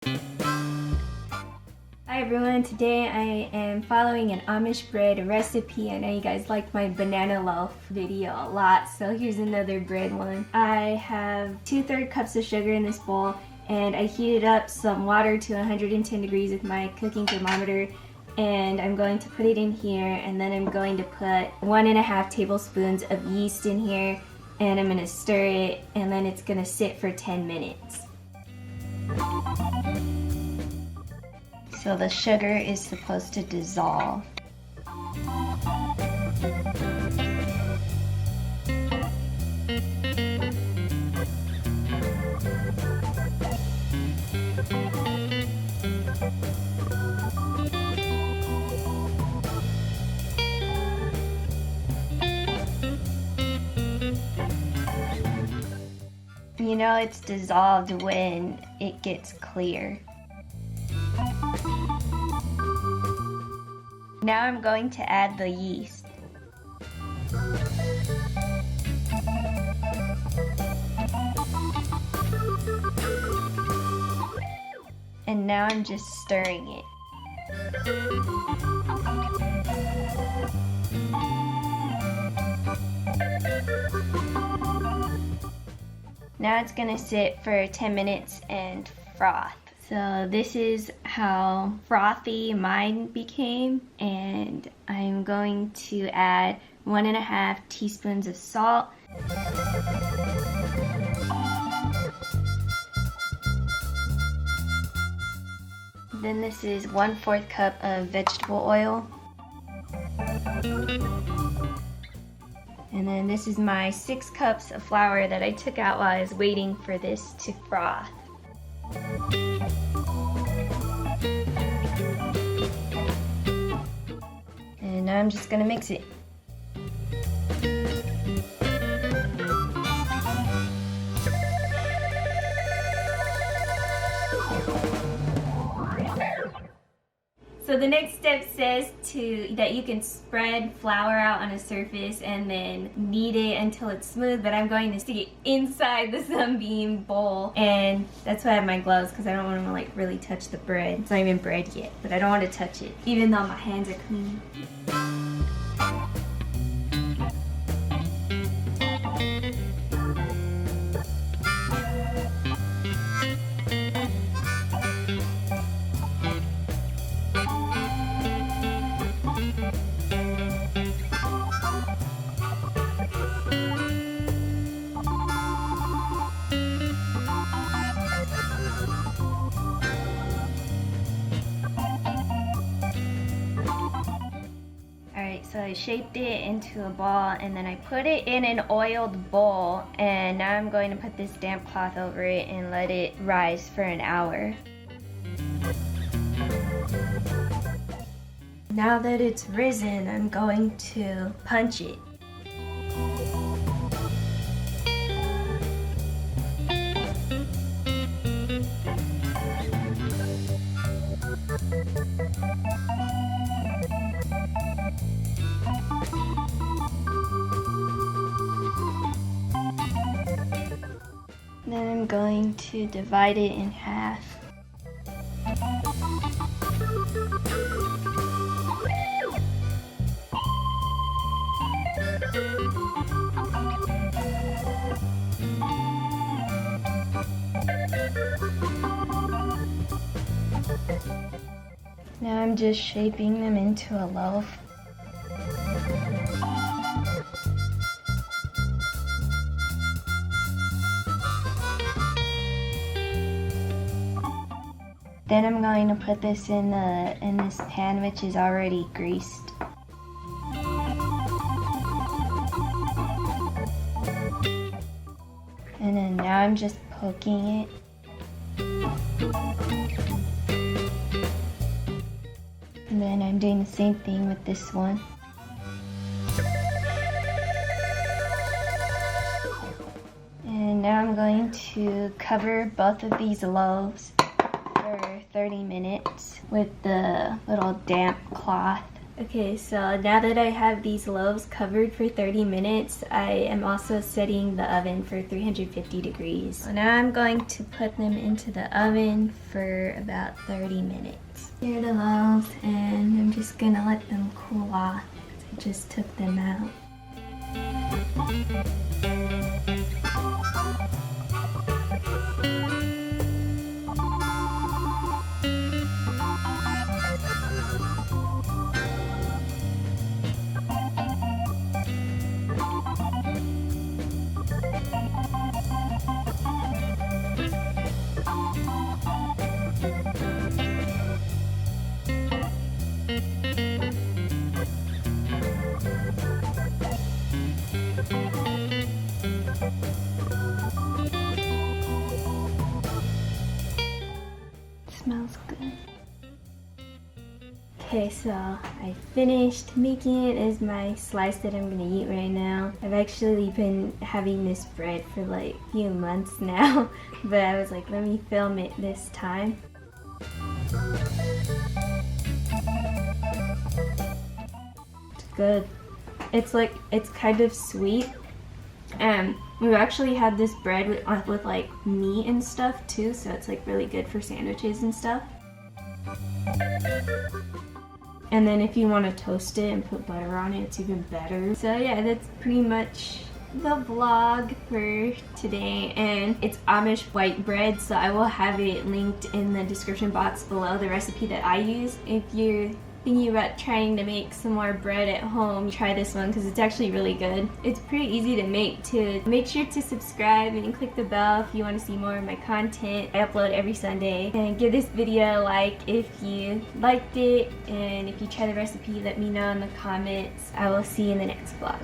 Hi everyone, today I am following an Amish bread recipe. I know you guys liked my banana loaf video a lot, so here's another bread one. I have 2/3 cups of sugar in this bowl, and I heated up some water to 110 degrees with my cooking thermometer, and I'm going to put it in here, and then I'm going to put 1.5 tablespoons of yeast in here, and I'm going to stir it, and then it's going to sit for 10 minutes. So the sugar is supposed to dissolve. You know it's dissolved when it gets clear. Now I'm going to add the yeast. And now I'm just stirring it. Now it's gonna sit for 10 minutes and froth. So this is how frothy mine became, and I'm going to add 1.5 teaspoons of salt. Then this is 1/4 cup of vegetable oil. And then this is my 6 cups of flour that I took out while I was waiting for this to froth. And now I'm just gonna mix it. So the next step says that you can spread flour out on a surface and then knead it until it's smooth, but I'm going to stick it inside the sunbeam bowl, and that's why I have my gloves, because I don't want to like really touch the bread. It's not even bread yet, but I don't want to touch it, even though my hands are clean. So I shaped it into a ball, and then I put it in an oiled bowl, and now I'm going to put this damp cloth over it and let it rise for an hour. Now that it's risen, I'm going to punch it. Then I'm going to divide it in half. Now I'm just shaping them into a loaf. Then I'm going to put this in this pan, which is already greased. And then now I'm just poking it. And then I'm doing the same thing with this one. And now I'm going to cover both of these loaves for 30 minutes with the little damp cloth Okay, so now that I have these loaves covered for 30 minutes, I am also setting the oven for 350 degrees. So now I'm going to put them into the oven for about 30 minutes. Here are the loaves, and I'm just gonna let them cool off. I just took them out. Smells good. Okay, so I finished making it as my slice that I'm gonna eat right now. I've actually been having this bread for like a few months now, but I was like, let me film it this time. It's good. It's kind of sweet. We've actually had this bread with like meat and stuff too, so it's like really good for sandwiches and stuff. And then if you want to toast it and put butter on it, it's even better. So yeah, that's pretty much the vlog for today, and it's Amish white bread, so I will have it linked in the description box below, the recipe that I use. If you're thinking about trying to make some more bread at home, try this one because it's actually really good. It's pretty easy to make too. Make sure to subscribe and click the bell if you want to see more of my content. I upload every Sunday. And give this video a like if you liked it, and if you try the recipe, let me know in the comments. I will see you in the next vlog.